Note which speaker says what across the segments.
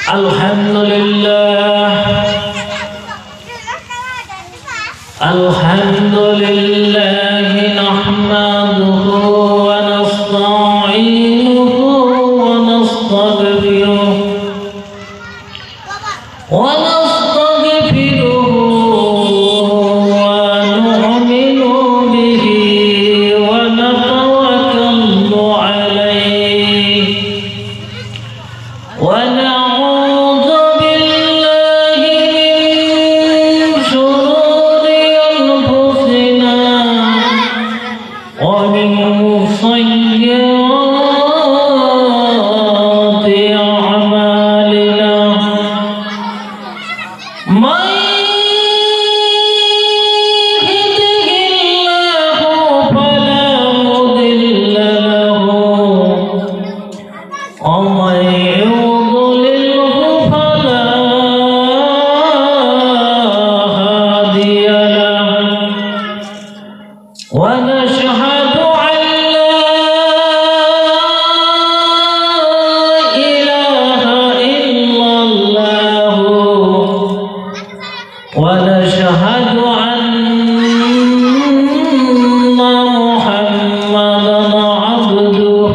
Speaker 1: Alhamdulillah nahmaduhu wa nasta'inuhu wa nastaghfiruh wa nu'minu bihi wa natawakkalu alayhi wa na'udzu billahi min shururi anfusina wa min sayyiati a'malina. Man yahdihillahu fala mudilla lahu wa man yudlilhu fala hadiya lahu. Wa nashhadu an la ilaha illallah ونشهد أن محمدا عبده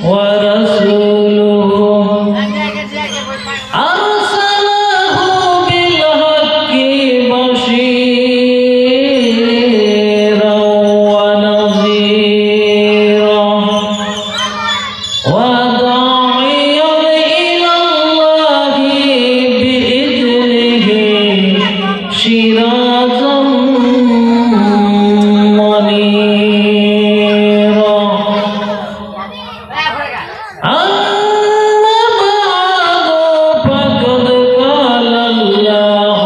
Speaker 1: ورسوله أرسله بالحق بشيرا ونذيرا وداعيا إلى الله بإذنه سراجا منيرا. أما بعد فقد قال الله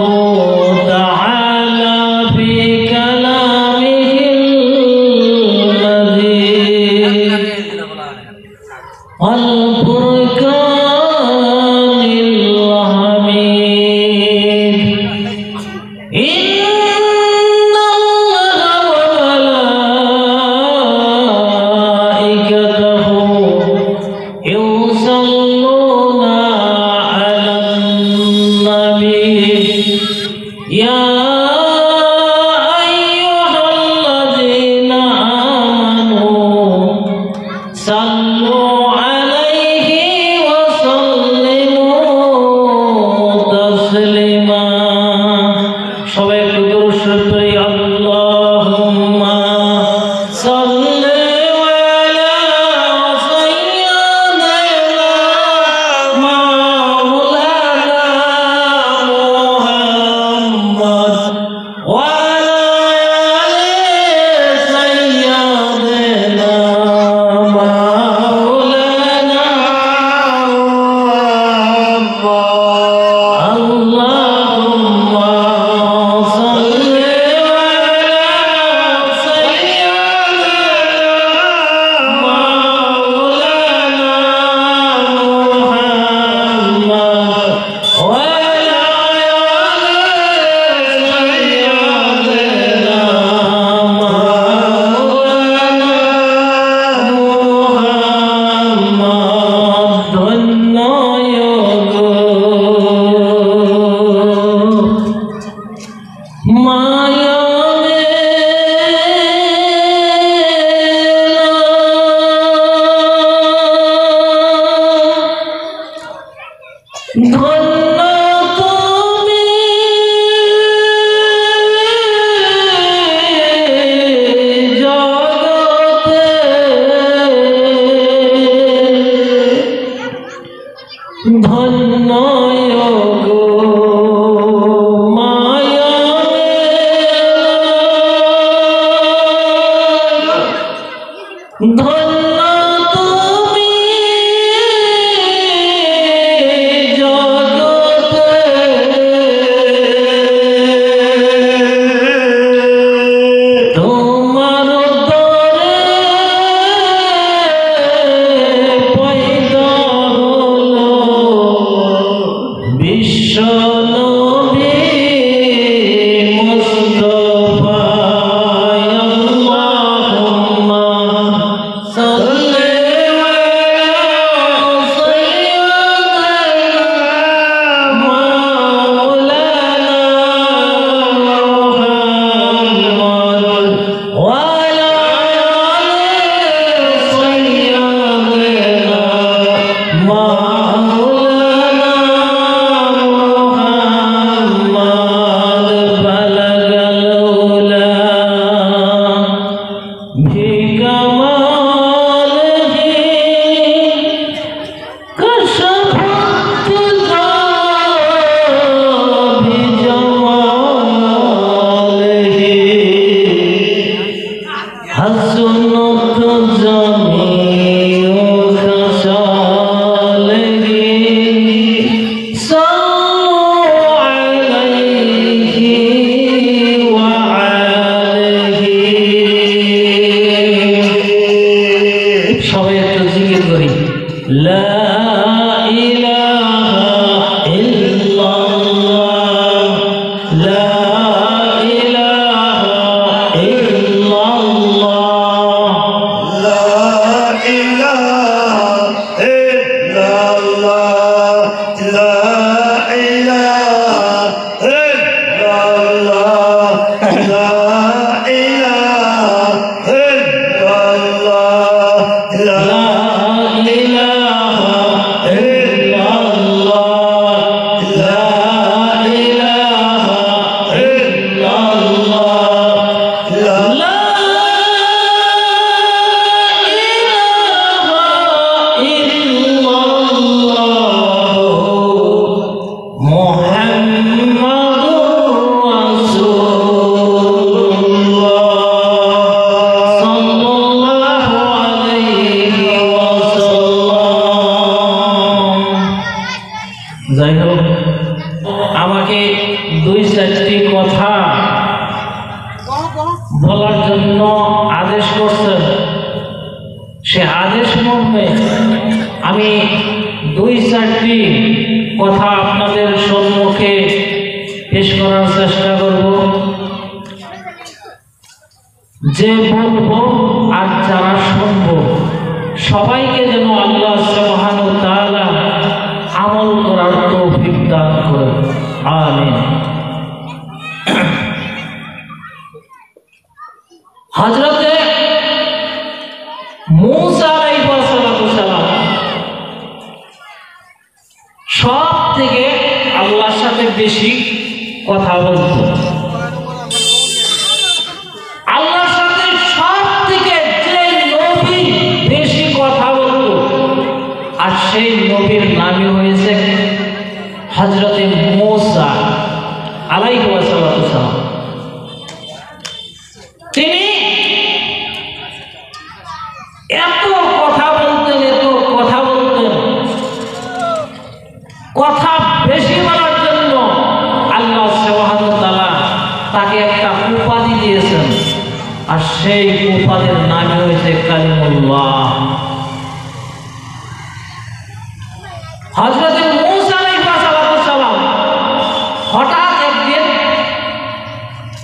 Speaker 1: تعالى في كلامه المجيد والفرقان الحميد إن الله وملائكته يصلون على النبي يا أيها الذين آمنوا صلوا عليه وسلموا تسليما. সবাই একটু দরুদ শরীফ পড়ি। আল্লাহুম্মা সাল্লি আলা সাইয়্যিদিনা মাওলানা মুহাম্মদ ওয়া আলা আলি সাইয়্যিদিনা মাওলানা মুহাম্মদ। আল্লাহুম্মা সাল্লি আলা সাইয়্যিদিনা মাওলানা মুহাম্মদ ওয়া আলা আলি সাইয়্যিদিনা মাওলানা মুহাম্মদ। ধন্য গো মায়া ধন্য তুমি জগতে ধন্য গো মায়া ধন্য তুমি জগতে তোমার দরে পয়দা হলো যাই হোক, আমাকে দুই চারটি কথা বলার জন্য আদেশ করছেন। সে আদেশ মর্মে আমি দুই চারটি কথা আপনাদের সম্মুখে পেশ করার চেষ্টা করব। যে বলবো আর যারা শুনবো সবাইকে যেন আল্লাহ সুবহানাহু ওয়া তাআলা আমল করার তৌফিক দান করেন। আমিন। হযরতে মূসা আলাইহিস সালাম সব থেকে আল্লাহর সাথে বেশি কথা বলতেন। আল্লাহর সাথে সব থেকে যে নবী বেশি কথা বলত আর সেই নবীর নামই হয়েছে হযরতে মূসা আলাইহিস সালাম। তিনি এত কথা বলতেন, কথা বেশি বলার জন্য আল্লাহ সুবহানাহু ওয়া তাআলা তাকে একটা উপাধি দিয়েছেন, আর সেই উপাধির নাম হয়েছে কালিমুল্লাহ। হযরত মূসা আলাইহিস সালাম হঠাৎ একদিন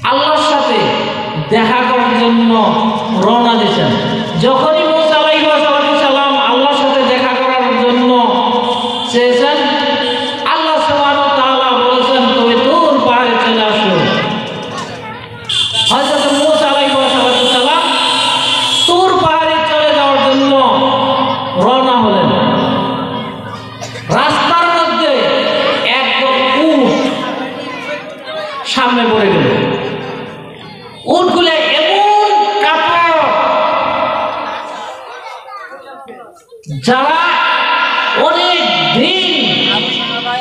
Speaker 1: আল্লাহর সাথে দেখা করার জন্য রওনা দিয়েছেন। যখনই মূসা আলাইহিস সালাম আল্লাহর সাথে দেখা করার জন্য চেয়েছেন, আল্লাহ সুবহানাহু ওয়া তাআলা বলেছেন তুমি তুর পাহাড়ে চলে আসো। হযরত মূসা আলাইহিস সালাম তুর পাহাড়ে চলে যাওয়ার জন্য রওনা হলেন। রাস্তার মধ্যে একদম উট সামনে পড়ে গেল। উটগুলো এমন কাপড় যারা অনেক দিন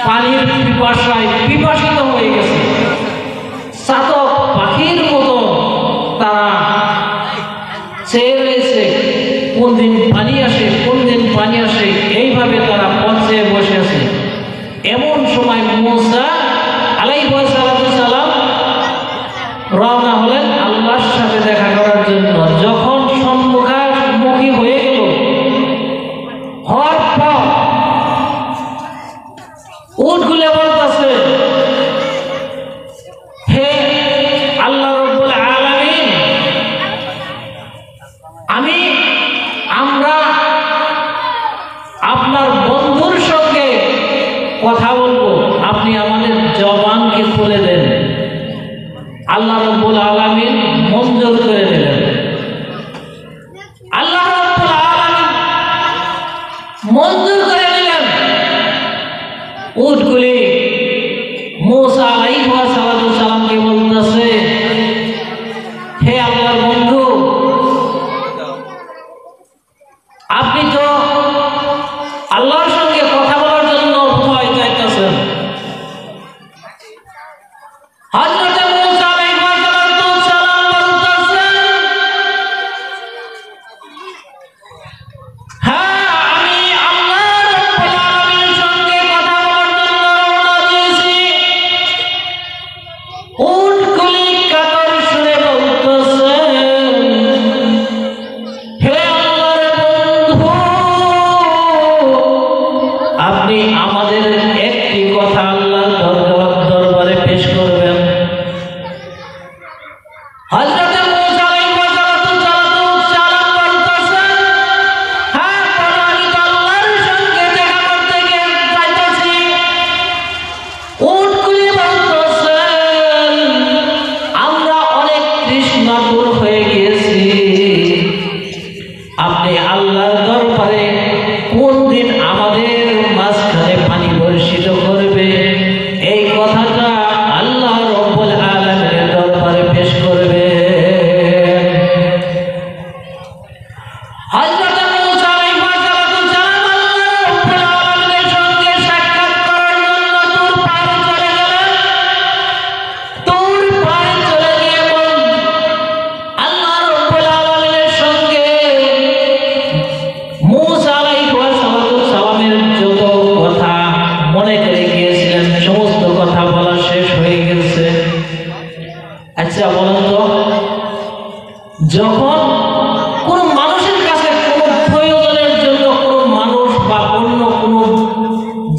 Speaker 1: পানির পিপাসায় পিপাসিত হয়ে গেছে, চাতক পাখির মতো তারা চেয়ে রয়েছে কোন দিন পানি আসে, এইভাবে তারা পথে বসে আছে। এমন সময় মূসা আলাইহিস সালাম রওনা হলেন আল্লাহর সাথে দেখা করার জন্য। যখন সম্মুখী হয়ে গেল, হওয়ার পর উটগুলো বলতেছে, হে আল্লাহ রাব্বুল আলামিন, আমরা আপনার বন্ধুর সঙ্গে কথা বলবো, আপনি আমাদের জবানকে খুলে দেন। আল্লাহ রাব্বুল আলামিন মঞ্জুর করে দিলেন। আল্লাহ রাব্বুল আলামিন মঞ্জুর করে দিলেন। উটগুলি মূসা আলাইহিস সালামকে বলতেছে, হে আল্লাহর বন্ধু, আপনি তো আল্লাহর সঙ্গে কথা বলার জন্য ভয় চাইতেছেন। হযরত মূসা আলাইহিস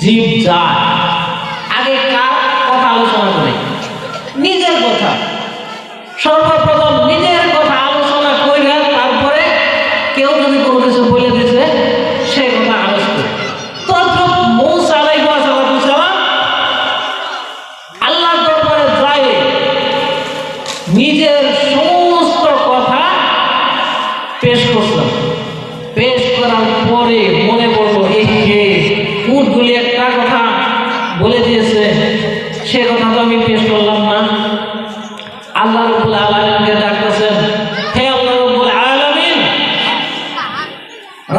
Speaker 1: জীব যায়। আগে কার কথা আলোচনা করে? নিজের কথা। সর্বপ্রথম নিজের কথা আলোচনা করে তারপরে কেউ যদি কোনো কিছু বলে দিছে সে কথা আলোচনা করে। তদ্রুপ মূসা আলাইহিস সালাম আল্লাহর দরবারে যায় নিজের সমস্ত কথা পেশ করছেন। পেশ করার পরে মনে পড়লো উটগুলি একটা কথা বলে দিয়েছে, সে কথা তো আমি পেশ করলাম না। আল্লাহ রাব্বুল আলামিনকে ডাকতেছেন, হে আল্লাহ রাব্বুল আলামিন,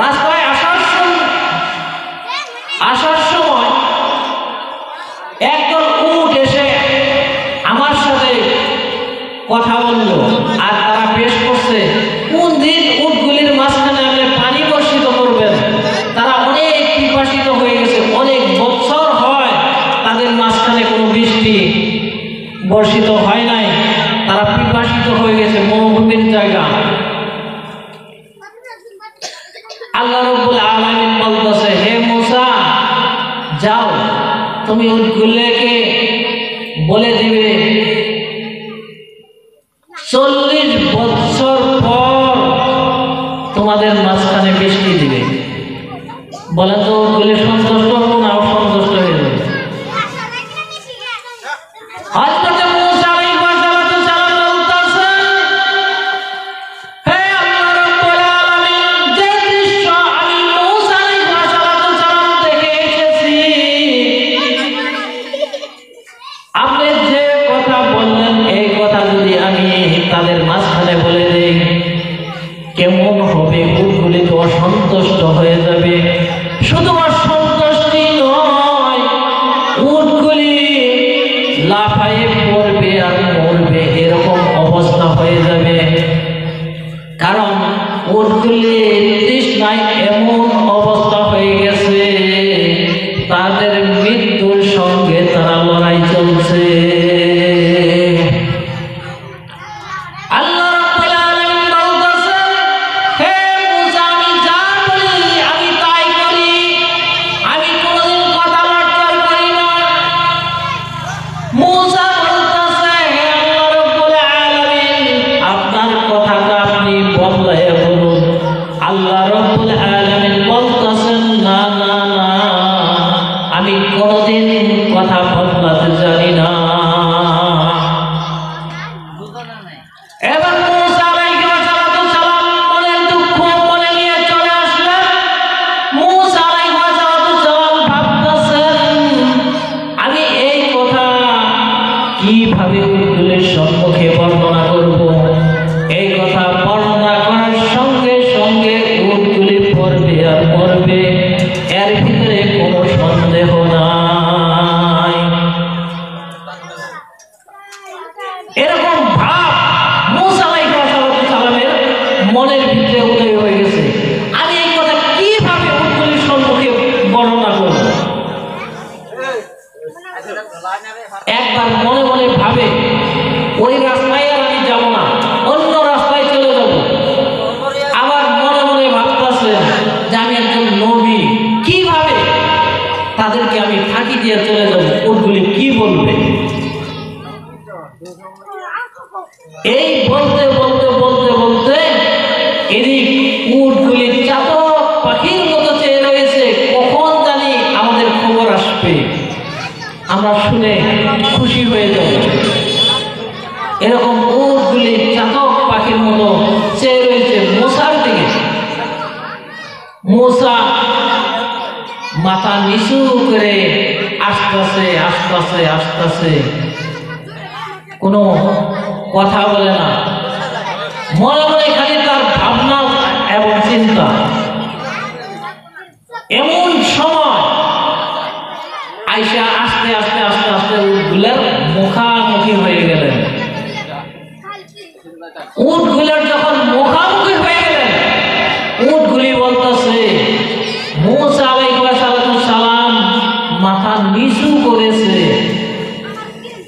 Speaker 1: রাস্তায় আসার সময় একদল উট এসে আমার সাথে কথা বললো, আর তারা পেশ করছে কোন দিন উটগুলির মাঝখানে আপনি পানি বর্ষিত করবেন। তারা অনেক পিপাসিত হয়ে গেছে, অনেক বছর হয় তাদের মাঝখানে কোনো বৃষ্টি বর্ষিত হয় নাই, তারা পিপাসিত হয়ে গেছে, মরুভূমির জায়গা। আল্লাহ রাব্বুল আলামিন বলতেছে, হে মূসা, যাও তুমি উটগুলোকে বলে দিবে 40 বছর পর তোমাদের মাঝখানে বৃষ্টি দিবে। বলেন তো উটগুলো সন্তুষ্ট হবে না অসন্তুষ্ট হয়ে যাবে? হযরত মূসা আলাইহিস সালাম বলতেছেন, হে আল্লাহ রাব্বুল আলামিন, যে দৃশ্য আমি মূসা আলাইহিস সালাম দেখে এসেছি, আপনি যে কথা বললেন এই কথা যদি আমি তাদের মাঝখানে বলে দেই কেমন হবে? উটগুলি তো অসন্তুষ্ট হয়ে যাবে। শুধু অসন্তুষ্টি নয়, উটগুলি লাফায়ে পড়বে আর মরবে, এরকম অবস্থা হয়ে যাবে। কারণ উটগুলির তৃষ্ণায় এমন অবস্থা হয়ে গেছে, তাদের মৃত্যুর সঙ্গে তারা লড়াই চলছে। কিভাবে উটগুলির সম্মুখে বর্ণনা করব? এই কথা বর্ণনা করার সঙ্গে সঙ্গে উটগুলি পড়বে আর মরবে, এর ভিতরে কোনো সন্দেহ নাই। এরকম ভাব মূসা আলাইহিস সালামের মনের ভিতরে উদয় হয়ে গেছে। আমি এই কথা কিভাবে উটগুলির সম্মুখে বর্ণনা করব? একবার মনে মনে ভাবে ওই রাস্তায় আর আমি যাব না, অন্য রাস্তায় চলে যাব। আবার মনে মনে ভাবতেছে যে আমি একজন নবী, কিভাবে তাদেরকে আমি ফাঁকি দিয়ে চলে যাব, উটগুলি কি বলবে? এই বলতে বলতে বলতে বলতে এদিক উটগুলি চাতক পাখির মতো চেয়ে রয়েছে, কখন জানি আমাদের খবর আসবে, আমরা শুনে খুশি হয়ে যাব। এরকম উটগুলি চাতক পাখির মতো চেয়ে রয়েছে মূসার দিকে। মূসা মাথা নিচু করে আসতেছে আসতেছে আসতেছে, কোনো কথা বলে না, মনে মনে খালি তার ভাবনা এবং চিন্তা। এমন সময় আইসা আস্তে আস্তে আস্তে আস্তে উটগুলার মুখামুখি হয়ে গেলেন। উটগুলার যখন মুখামুখি হয়ে গেলেন, উটগুলি বলতেছে, মূসা আলাইহিস সালাম মাথা নিচু করেছে,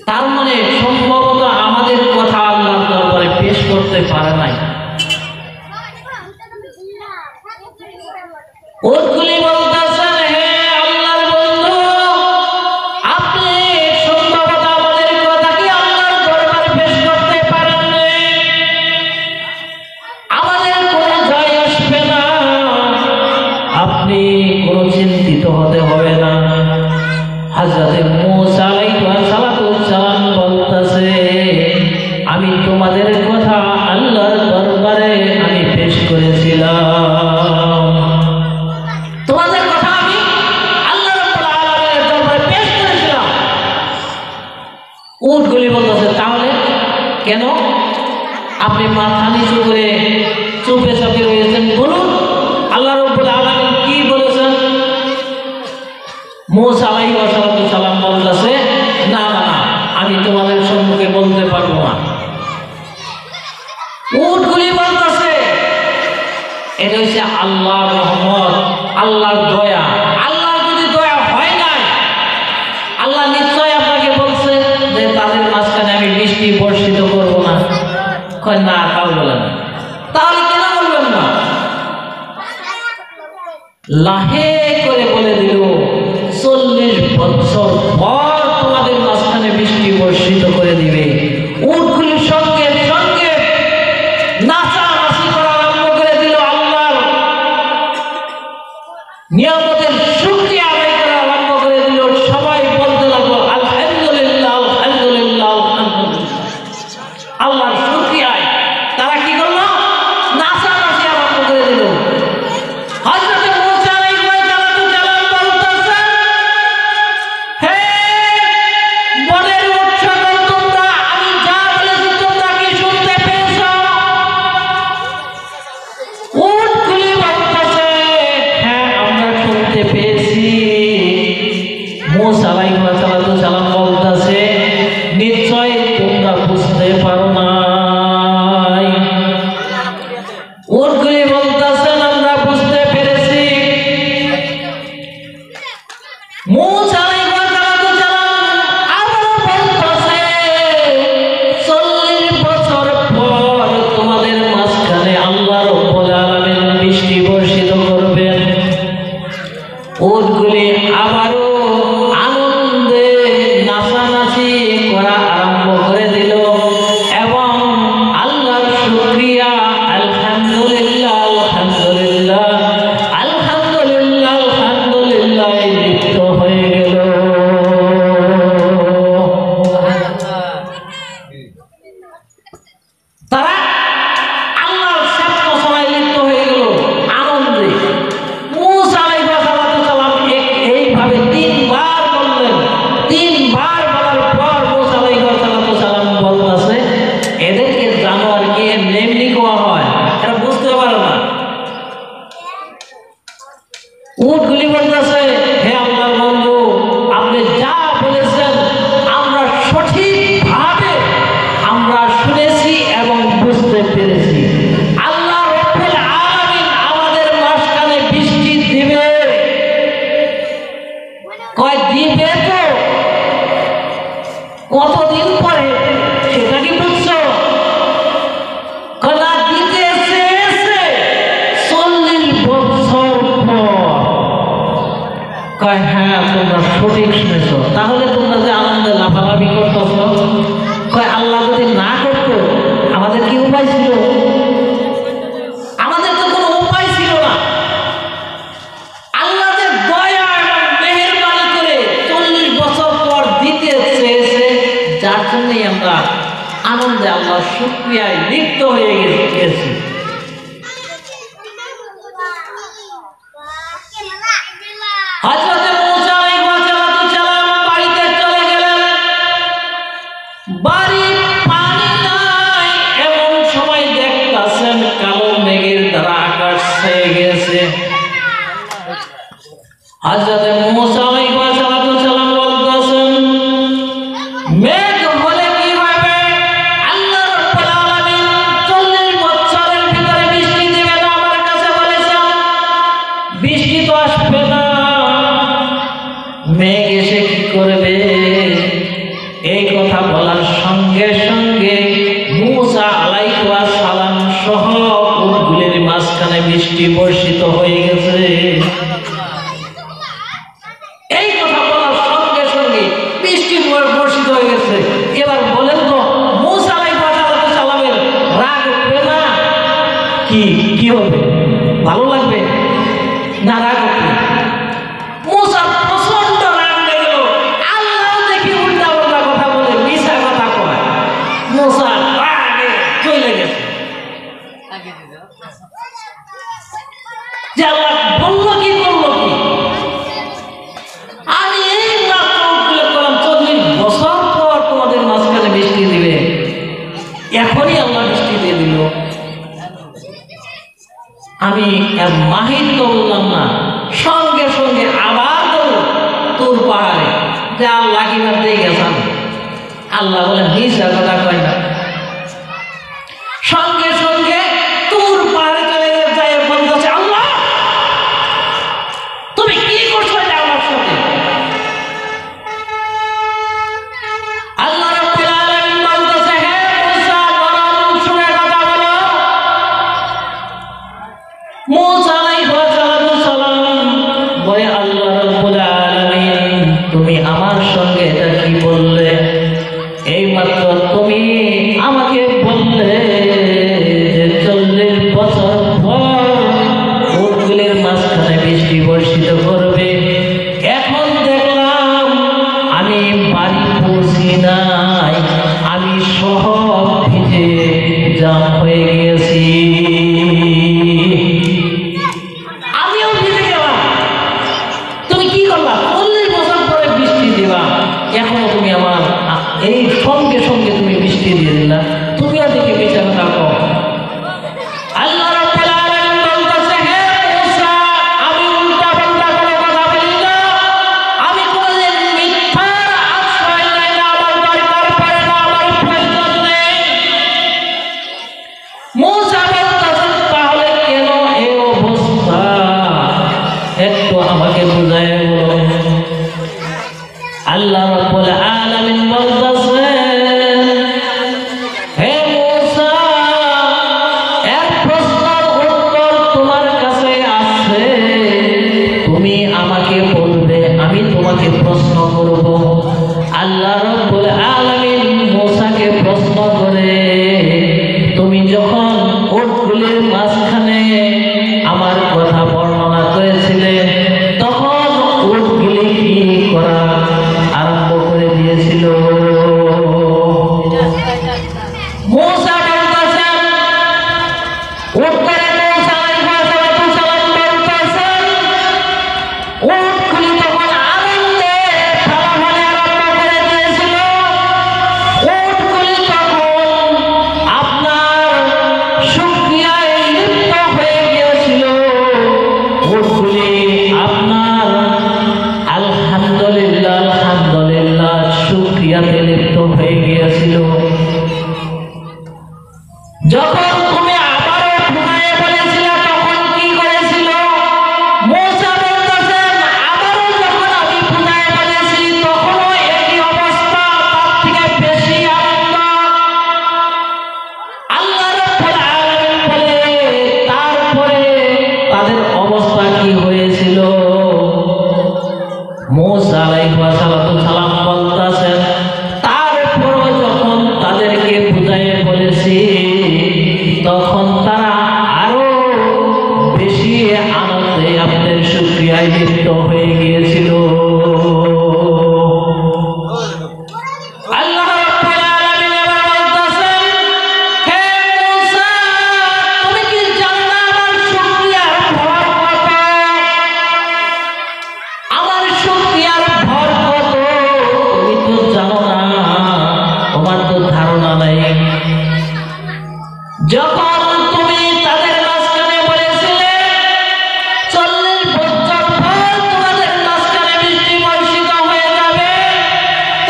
Speaker 1: তার মানে সম্ভবত আমাদের কথা আল্লাহর দরবারে পেশ করতে পারে নাই। উটগুলি বলতেছেন, হে আল্লাহর বন্ধু, হযরত মূসা আলাইহিস সালাম বলতেছে, আমি তোমাদের কথা আল্লাহর দরবারে আমি পেশ করেছিলাম, তোমাদের কথা আমি আল্লাহ রাব্বুল আলামিনের দরবারে পেশ করেছিলাম। উটগুলি বলতেছে, তাহলে কেন আপনি মাথা নিচু করে চুপে চাপে রয়েছেন, বলুন আল্লাহ রাব্বুল আলামিন কি বলেছেন? মূসা আলাইহিস সালাম বলতেছে, না না না, আমি তোমাদের সম্মুখে বলতে পারবো না। উটগুলি বলতেছে, এটা হচ্ছে আল্লাহর রহমত, আল্লাহর দয়া। আল্লাহর যদি দয়া হয় নাই, আল্লাহ নিশ্চয় আপনাকে বলছে যে তাদের মাঝখানে আমি বৃষ্টি বর্ষিত করবো না। না, তাও বলেন, তাহলে কেন বলবেন না? লাহে করে বলে দিল, 40 বছর পর তোমাদের মাঝখানে বৃষ্টি বর্ষিত করে দিবে। উটগুলির সঙ্গে সঙ্গে নাচানাচি করা আরম্ভ করে দিল, আল্লাহর নিয়ামতের শুকরিয়া আদায় করা আরম্ভ করে দিল। সবাই বলতে লাগলো, আলহামদুলিল্লাহ আলহামদুলিল্লাহ আলহামদুলিল্লাহ। আল্লাহর শুকরিয়ায় তারা কি করলো? নাচানাচি আরম্ভ করে দিল। হযরত মূসা আলাইহিস সালাম বলতেছেন, হে বনের উট সকল, তোমরা আমি যা বলেছি তোমরা কি শুনতে পেয়েছো? উটগুলি বলতেছে, হ্যাঁ আমরা শুনতে পেয়েছি। মূসা আলাইহিস সালাম বলতেছে, নিশ্চয় তোমরা বুঝতে পারো নাই। উটগুলি বলতেছেন, আমরা বুঝতে পেরেছি। মূসা আলাইহিস সালাম আবার বলতেছে, 40 বছর পর তোমাদের মাঝখানে আল্লাহ রাব্বুল আলামিন বৃষ্টি বর্ষিত করবেন। উটগুলি আবারও আনন্দে নাচানাচি করা আরম্ভ করে দিল এবং আল্লাহর শুকরিয়া আলহামদুলিল্লাহ আলহামদুলিল্লাহ আলহামদুলিল্লাহ আলহামদুলিল্লাহ লিপ্ত হয়ে গেল। তারা আল্লাহর স্বপ্নসভায় লিপ্ত হয়ে গেল আনন্দে। মূসা আলাইহিস সালাম এইভাবে 3 বার বললেন। 3 বার বলার পর মূসা আলাইহিস সালাম বলতেছে, এদেরকে জানোয়ার কি এমনি কোয়া হয়? এরা বুঝতে পারে না। উটগুলি বলতেছে, হে আল্লাহর বন্ধু, আপনি যা বলেছেন আমরা সঠিকভাবে আমরা শুনেছি এবং বুঝতে পেরেছি। আল্লাহ রাব্বুল আলামিন আমাদের মাঝখানে বৃষ্টি দিবে। কয় দিবে তো, কতদিন পরে সেটা কি বুঝছো? কলা দিতে চেয়েছে 40 বছর পর। কয় হ্যাঁ তোমরা সঠিক শুনেছো। তাহলে তোমরা যে আনন্দে লাফালাফি করতেছ, কয় আল্লাহ যদি না করতো আমাদের কি উপায় ছিল? আমাদের তো কোনো উপায় ছিল না। আল্লাহ যে দয়া এবং মেহেরবানি করে 40 বছর পর দিতে চেয়েছে, যার জন্যই আমরা আনন্দে আল্লাহর শুকরিয়ায় লিপ্ত হয়ে গেছি। হযরত মূসা আলাইহিস সালাম বাড়িতে চলে গেলেন। বাড়ি পানি নাই, এমন সময় দেখতাছেন কালো মেঘের দ্বারা আকাশ ছেয়ে গেছে। হযরত মূসা আলাইহিস সালাম বলতেছেন, মেঘ হলে কি হবে? আল্লাহ রাব্বুল আলামিন 40 বছরের ভিতরে বৃষ্টি দিবেন আমার কাছে বলেছেন, বৃষ্টি তো আসবে না, মেঘ এসে কি করবে? এই কথা বলার সঙ্গে সঙ্গে মূসা আলাইহিস সালাম সহ উটগুলির মাঝখানে বৃষ্টি বর্ষিত হয়ে গেছে। এই কথা বলার সঙ্গে সঙ্গে বৃষ্টি বর্ষিত হয়ে গেছে। এবার বলেন তো, মূসা আলাইহিস সালামের রাগ উঠবে না? কি হবে? ভালো লাগবে না? রাগ উঠবে। মূসা প্রচন্ড রাগ হয়ে গেল। পাহাড়ে যে আল্লাহ কিবার দিয়ে গেছেন। আল্লাহ বলে মিশা কথা কয় না। সঙ্গে সঙ্গে তুর পাহাড়ে চলে যায় বলতেছে আল্লাহ তুমি কি করছো এটা আমার সাথে? আল্লাহ রাব্বুল আলামিন বলতেছে হে মুসা নরম সুরে কথা বলো। মুসা আলাইহিস সালাম বলে আল্লাহ রাব্বুল আলামিন তুমি আমার সঙ্গে এটা কি বললে? এইমাত্র তুমি আমাকে বললে যে 40 বছর পর উটগুলির মাঝখানে বৃষ্টি বর্ষিত করবে। এখন দেখলাম আমি বাড়ি পৌঁছি নাই, আমি সব ভিজে জাম হয়ে গিয়েছি। আমিও ভিজে গেলাম। তুমি কি করবা? 40 বছর পরে বৃষ্টি দিবা, এখনো তুমি আমার এই সঙ্গে সঙ্গে তুমি বৃষ্টি দিয়ে দিলা। তুমি ওদিকে বেঁচে থাকো। আল্লাহ রাব্বুল আলামিন বলতেছে হে মুসা আমি উল্টা পাল্টা করে কথা বলি না, আমি কোনদিন মিথ্যার আশ্রয় নেই না, আমার দরকার পড়ে না, আমার প্রয়োজন নেই। মুসা বলতেছে তাহলে কেন এই অবস্থা একটু আমাকে বুঝায় বলো। আল্লাহ রাব্বুল আলামিন বলতেছে হে মুসা এর প্রশ্নের উত্তর তোমার কাছে আছে, তুমি আমাকে বলবে, আমি তোমাকে প্রশ্ন করব। আল্লাহ রাব্বুল আলামিন মুসাকে প্রশ্ন করে তুমি যখন উটগুলির মাঝখানে আমার কথা বর্ণনা করেছিলে তখন উটগুলি কি করা আরম্ভ করে দিয়েছিল? মুসা বলতেছেন উটগুলি মুসা আলাইহিস সালাম বলতেছেন উটগুলি তখন আনন্দে ফালাফালি আরম্ভ করে দিয়েছিল। উটগুলি তখন আপনার শুকরিয়ায় লিপ্ত হয়ে গিয়েছিল। উটগুলি আপনার আলহামদুলিল্লাহ আলহামদুলিল্লাহ শুকরিয়াতে লিপ্ত হয়ে গিয়েছিল। যখন তুমি আবারও ঘুমায়ে বলেছিলে তখন কি করেছিল? মুসা বলতেছেন আবারও যখন আমি ঘুমায়ে বলেছি তখনও একই অবস্থা, তার থেকে বেশি আনন্দ। আল্লাহ রাব্বুল আলামিন বলে তারপরে তাদের অবস্থা কি হয়েছিল? মুসা আলাইহিস সালাম বলতেছেন তারপরও যখন তাদেরকে বুঝাইয়ে বলেছি তখন তারা আরো বেশি আনন্দে আপনাদের শুকরিয়ায় লিপ্ত হয়ে গিয়েছিল। আল্লাহ রাব্বুল আলামিন আবার বলতেছেন হে মুসা তুমি কি জানো না আমার শুকরিয়ার ভর কত? আমার শুকরিয়ার ভর কত তুমি তো জানো না, তোমার তো ধারণা নাই। যখন তুমি তাদের মাঝখানে বলেছিলে 40 বছর পর তোমাদের মাঝখানে বৃষ্টি বর্ষিত হয়ে যাবে,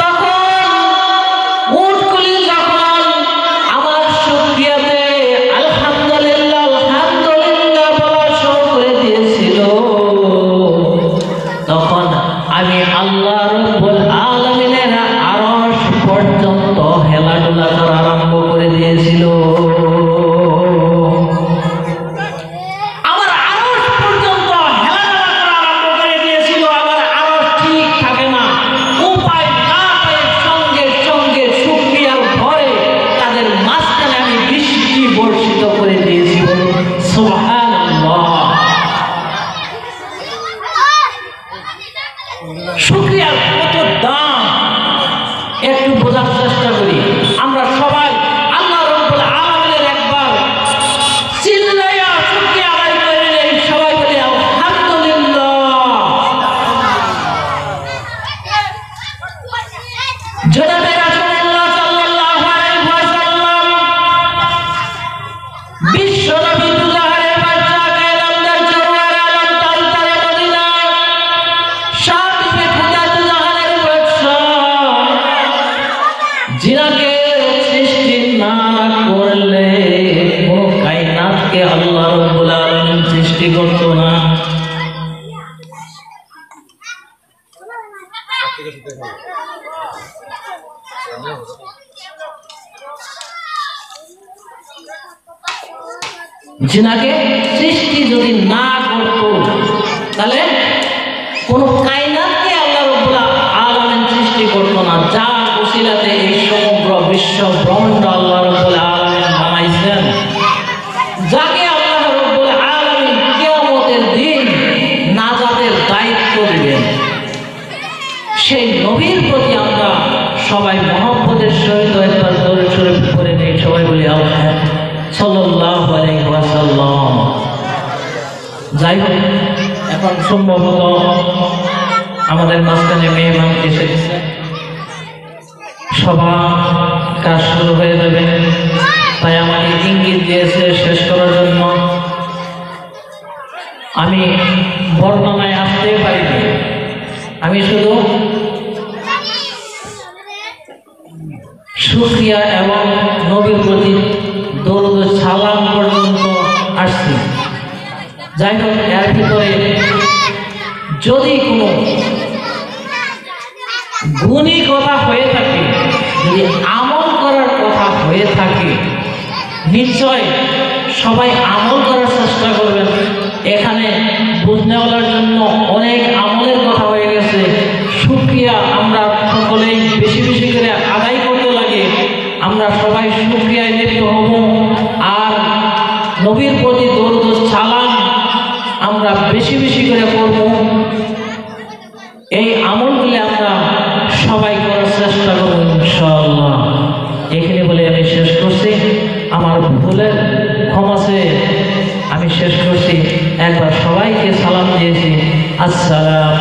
Speaker 1: তখন উটগুলি যখন আমার শুকরিয়াতে আলহামদুলিল্লাহ আলহামদুলিল্লাহ বলা শুরু করে দিয়েছিল তখন আমি আল্লাহ রাব্বুল আলামিনের আরশ পর্যন্ত হেলাডুলা করা আরম্ভ করে দিয়েছিল। আমার আরশ পর্যন্ত হেলাডুলা করা আরম্ভ করে দিয়েছিল। আমার আরশ ঠিক থাকে না, উপায় না পেয়ে সঙ্গে সঙ্গে শুকরিয়ার ভরে তাদের মাঝখানে আমি বৃষ্টি বর্ষিত করে দিয়েছি। সুবহানাল্লাহ। শুকরিয়ার কত দাম একটু বোঝার চেষ্টা করি। আমরা সবাই আল্লাহ রাব্বুল আলামিনের একবার চিল্লাইয়া শুকরিয়া আদায় করে নেই, সবাই বলি আলহামদুলিল্লাহ। জনাবে রাসূলুল্লাহ সাল্লাল্লাহু আলাইহি ওয়াসাল্লাম বিশ্ব নবী দুজাহারের বাদশা কায়নামদার সরওয়ার আলম তালতারে মদিনা শাহ বিবি খুদা দুজাহার জিনাকে সৃষ্টি যদি না করতো তাহলে কোন কায়নাতকে আল্লাহ রাব্বুল আলামিন সৃষ্টি করতো না। যা ওসিলাতে এই সমগ্র বিশ্ব ব্রহ্মাণ্ড আল্লাহ রাব্বুল আলামিন বানাইছেন, যাকে আল্লাহ রাব্বুল আলামিন কিয়ামতের দিন নাজাতের দায়িত্ব দিবেন, সেই নবীর প্রতি আমরা সবাই মহব্বতের সহিত একবার দরুদ শরীফ পড়ে নেই। সবাই বলি আল্লাহ সাল্লাল্লাহু আলাইহি ওয়াসাল্লাম। যাই হোক, এখন সম্ভবত আমাদের মাঝখানে মেহমান এসে গেছে, সভা কাজ শুরু হয়ে যাবে, তাই আমাকে ইঙ্গিত দিয়েছে শেষ করার জন্য। আমি বর্ণনায় আসতে পারিনি, আমি শুধু শুকরিয়া এবং নবীর প্রতি দরুদ সালাম পর্যন্ত আসছি। যাই হোক, এর ভিতরে যদি কোনো গুণী কথা হয়ে থাকে, যদি আমল করার কথা হয়ে থাকে, নিশ্চয় সবাই আমল করার চেষ্টা করবেন। এখানে বুঝনেওয়ালার জন্য অনেক আমলের কথা হয়ে গেছে, শুকরিয়া আমরা সকলেই বেশি বেশি করে আদায় করতে লাগে। আমরা সবাই শুকরিয়ায় লিপ্ত হব, আর নবীর প্রতি দরুদ সালাম আমরা বেশি বেশি করে করব। এই আমলগুলি আমরা সবাই করার চেষ্টা করব ইনশাআল্লাহ। এখানে বলে আমি শেষ করছি, আমার ভুলের ক্ষমা চেয়ে আমি শেষ করছি। একবার সবাইকে সালাম দিয়েছি, আসসালাম।